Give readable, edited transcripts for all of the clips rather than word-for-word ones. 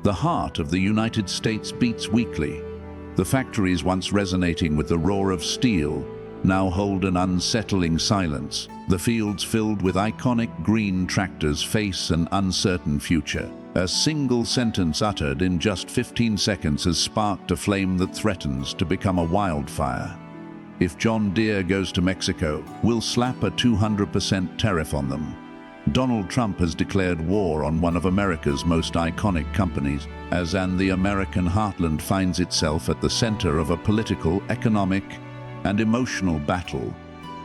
The heart of the United States beats weakly. The factories once resonating with the roar of steel now hold an unsettling silence. The fields filled with iconic green tractors face an uncertain future. A single sentence uttered in just 15 seconds has sparked a flame that threatens to become a wildfire. If John Deere goes to Mexico, we'll slap a 200% tariff on them. Donald Trump has declared war on one of America's most iconic companies, as the American heartland finds itself at the center of a political, economic, and emotional battle.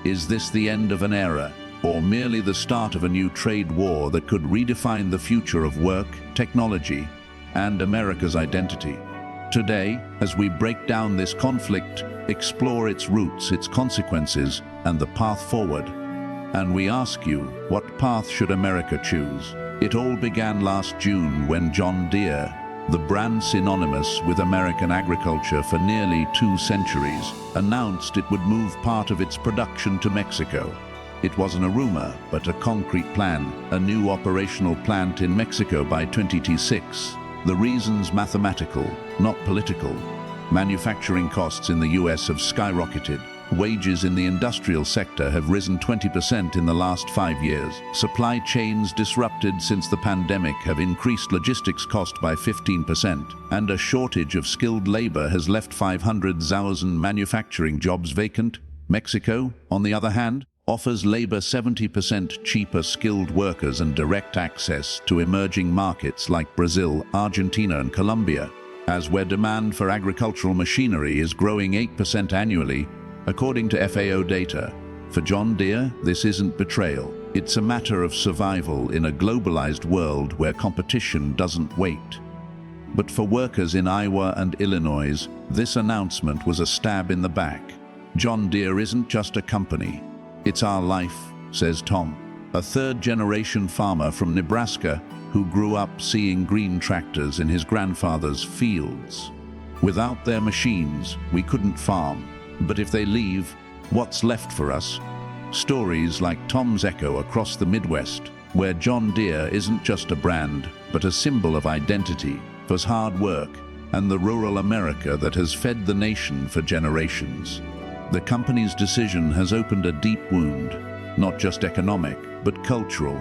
Is this the end of an era, or merely the start of a new trade war that could redefine the future of work, technology, and America's identity? Today, as we break down this conflict, explore its roots, its consequences, and the path forward. And we ask you, what path should America choose? It all began last June when John Deere, the brand synonymous with American agriculture for nearly 2 centuries, announced it would move part of its production to Mexico. It wasn't a rumor, but a concrete plan, a new operational plant in Mexico by 2026. The reasons mathematical, not political. Manufacturing costs in the US have skyrocketed. Wages in the industrial sector have risen 20% in the last 5 years. Supply chains disrupted since the pandemic have increased logistics cost by 15%, and a shortage of skilled labor has left 500,000 manufacturing jobs vacant. Mexico, on the other hand, offers labor 70% cheaper skilled workers and direct access to emerging markets like Brazil, Argentina, and Colombia. As where demand for agricultural machinery is growing 8% annually, according to FAO data. For John Deere, this isn't betrayal. It's a matter of survival in a globalized world where competition doesn't wait. But for workers in Iowa and Illinois, this announcement was a stab in the back. John Deere isn't just a company. It's our life, says Tom, a third-generation farmer from Nebraska who grew up seeing green tractors in his grandfather's fields. Without their machines, we couldn't farm. But if they leave, what's left for us? Stories like Tom's echo across the Midwest, where John Deere isn't just a brand, but a symbol of identity, for hard work, and the rural America that has fed the nation for generations. The company's decision has opened a deep wound, not just economic, but cultural.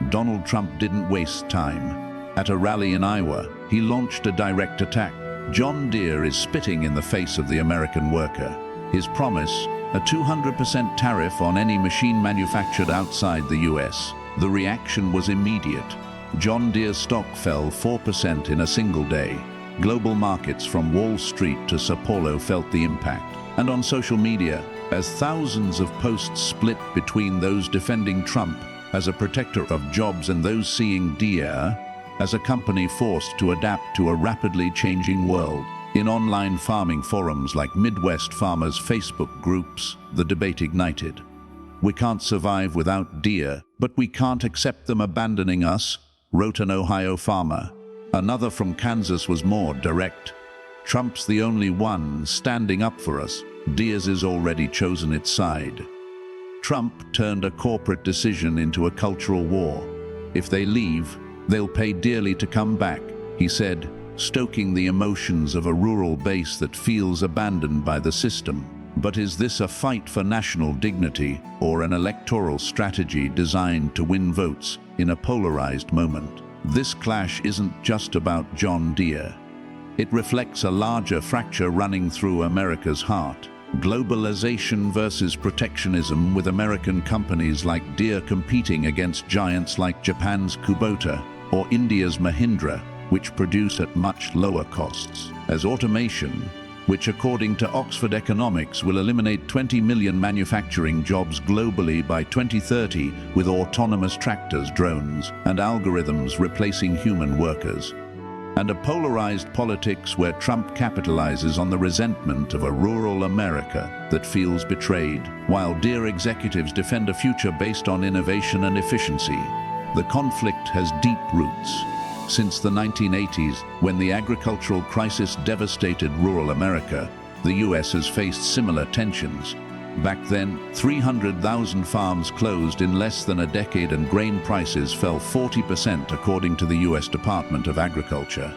Donald Trump didn't waste time. At a rally in Iowa, he launched a direct attack. John Deere is spitting in the face of the American worker. His promise, a 200% tariff on any machine manufactured outside the US. The reaction was immediate. John Deere's stock fell 4% in a single day. Global markets from Wall Street to Sao Paulo felt the impact. And on social media, as thousands of posts split between those defending Trump as a protector of jobs and those seeing Deere as a company forced to adapt to a rapidly changing world. In online farming forums like Midwest Farmers Facebook groups, the debate ignited. We can't survive without Deere, but we can't accept them abandoning us, wrote an Ohio farmer. Another from Kansas was more direct. Trump's the only one standing up for us. Deere's has already chosen its side. Trump turned a corporate decision into a cultural war. If they leave, they'll pay dearly to come back, he said, stoking the emotions of a rural base that feels abandoned by the system. But is this a fight for national dignity or an electoral strategy designed to win votes in a polarized moment? This clash isn't just about John Deere. It reflects a larger fracture running through America's heart. Globalization versus protectionism, with American companies like Deere competing against giants like Japan's Kubota or India's Mahindra, which produce at much lower costs. As automation, which according to Oxford Economics will eliminate 20 million manufacturing jobs globally by 2030, with autonomous tractors, drones, and algorithms replacing human workers. And a polarized politics where Trump capitalizes on the resentment of a rural America that feels betrayed, while Deere executives defend a future based on innovation and efficiency. The conflict has deep roots. Since the 1980s, when the agricultural crisis devastated rural America, the US has faced similar tensions. Back then, 300,000 farms closed in less than a decade and grain prices fell 40% according to the US Department of Agriculture.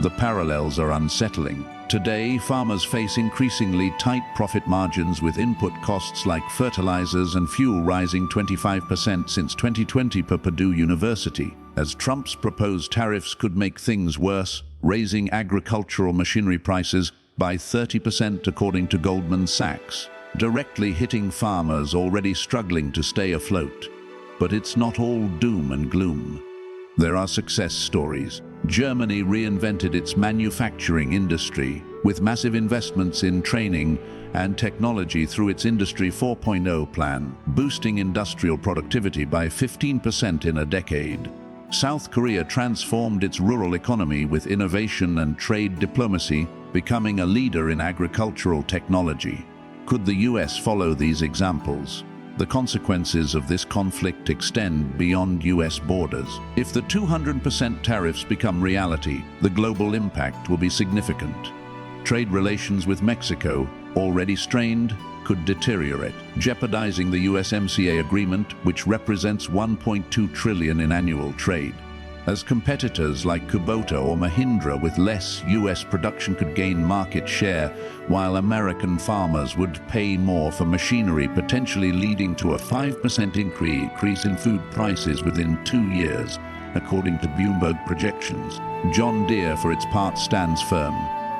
The parallels are unsettling. Today, farmers face increasingly tight profit margins with input costs like fertilizers and fuel rising 25% since 2020 per Purdue University, as Trump's proposed tariffs could make things worse, raising agricultural machinery prices by 30% according to Goldman Sachs, directly hitting farmers already struggling to stay afloat. But it's not all doom and gloom. There are success stories. Germany reinvented its manufacturing industry with massive investments in training and technology through its Industry 4.0 plan, boosting industrial productivity by 15% in a decade. South Korea transformed its rural economy with innovation and trade diplomacy, becoming a leader in agricultural technology. Could the US follow these examples? The consequences of this conflict extend beyond US borders. If the 200% tariffs become reality, the global impact will be significant. Trade relations with Mexico, already strained, could deteriorate, jeopardizing the USMCA agreement, which represents $1.2 trillion in annual trade. As competitors like Kubota or Mahindra with less US production could gain market share, while American farmers would pay more for machinery, potentially leading to a 5% increase in food prices within 2 years, according to Bloomberg projections. John Deere, for its part, stands firm.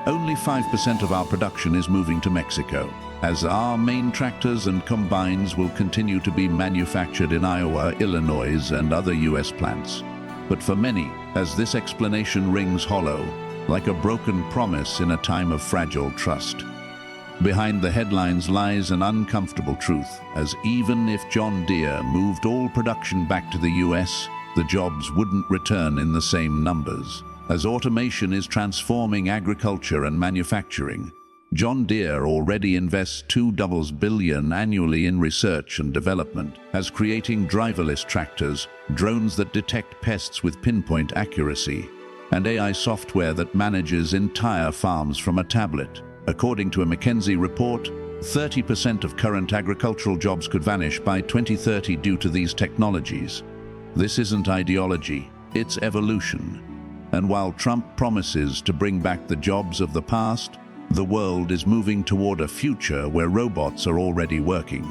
Only 5% of our production is moving to Mexico, as our main tractors and combines will continue to be manufactured in Iowa, Illinois, and other US plants. But for many, as this explanation rings hollow, like a broken promise in a time of fragile trust. Behind the headlines lies an uncomfortable truth, as even if John Deere moved all production back to the US, the jobs wouldn't return in the same numbers. As automation is transforming agriculture and manufacturing, John Deere already invests $2 billion annually in research and development, as creating driverless tractors, drones that detect pests with pinpoint accuracy, and AI software that manages entire farms from a tablet. According to a McKinsey report, 30% of current agricultural jobs could vanish by 2030 due to these technologies. This isn't ideology, it's evolution. And while Trump promises to bring back the jobs of the past, the world is moving toward a future where robots are already working.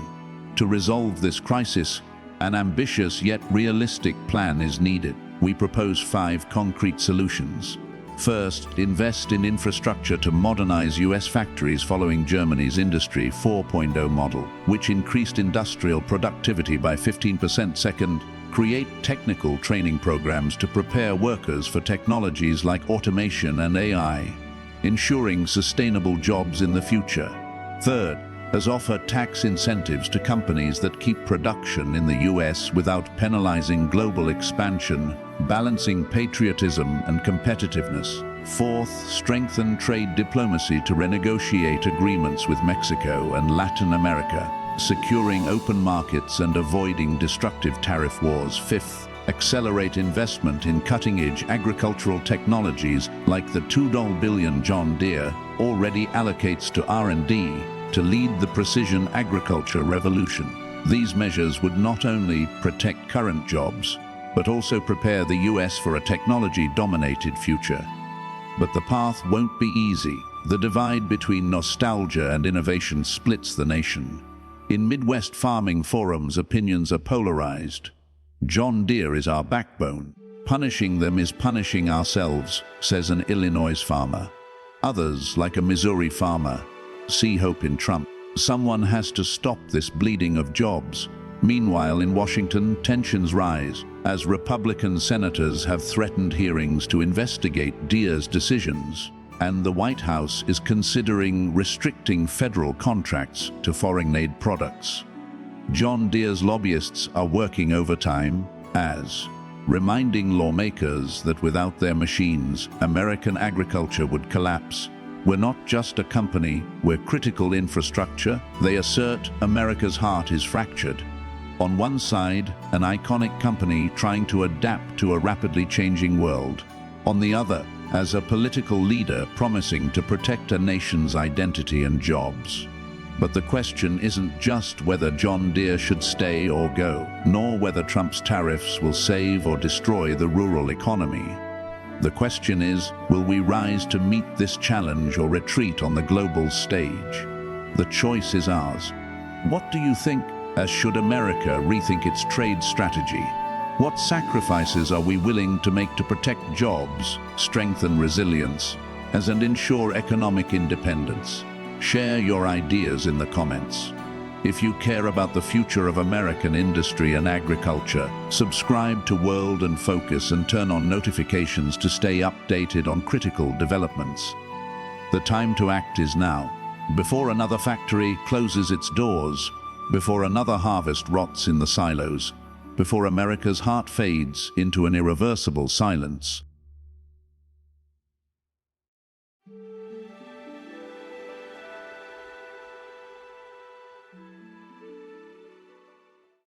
To resolve this crisis, an ambitious yet realistic plan is needed. We propose 5 concrete solutions. First, invest in infrastructure to modernize US factories following Germany's Industry 4.0 model, which increased industrial productivity by 15%. Second, create technical training programs to prepare workers for technologies like automation and AI, ensuring sustainable jobs in the future. Third, offer tax incentives to companies that keep production in the US without penalizing global expansion, balancing patriotism and competitiveness. Fourth, strengthen trade diplomacy to renegotiate agreements with Mexico and Latin America, securing open markets and avoiding destructive tariff wars. Fifth, accelerate investment in cutting-edge agricultural technologies like the $2 billion John Deere already allocates to R&D to lead the precision agriculture revolution. These measures would not only protect current jobs, but also prepare the US for a technology-dominated future. But the path won't be easy. The divide between nostalgia and innovation splits the nation. In Midwest farming forums, opinions are polarized. John Deere is our backbone. Punishing them is punishing ourselves, says an Illinois farmer. Others, like a Missouri farmer, see hope in Trump. Someone has to stop this bleeding of jobs. Meanwhile, in Washington, tensions rise, as Republican senators have threatened hearings to investigate Deere's decisions, and the White House is considering restricting federal contracts to foreign-made products. John Deere's lobbyists are working overtime, reminding lawmakers that without their machines, American agriculture would collapse. We're not just a company, we're critical infrastructure. They assert America's heart is fractured. On one side, an iconic company trying to adapt to a rapidly changing world. On the other, as a political leader promising to protect a nation's identity and jobs. But the question isn't just whether John Deere should stay or go, nor whether Trump's tariffs will save or destroy the rural economy. The question is, will we rise to meet this challenge or retreat on the global stage? The choice is ours. What do you think, as should America rethink its trade strategy? What sacrifices are we willing to make to protect jobs, strengthen resilience, and ensure economic independence? Share your ideas in the comments. If you care about the future of American industry and agriculture, subscribe to World and Focus and turn on notifications to stay updated on critical developments. The time to act is now, before another factory closes its doors, before another harvest rots in the silos, before America's heart fades into an irreversible silence.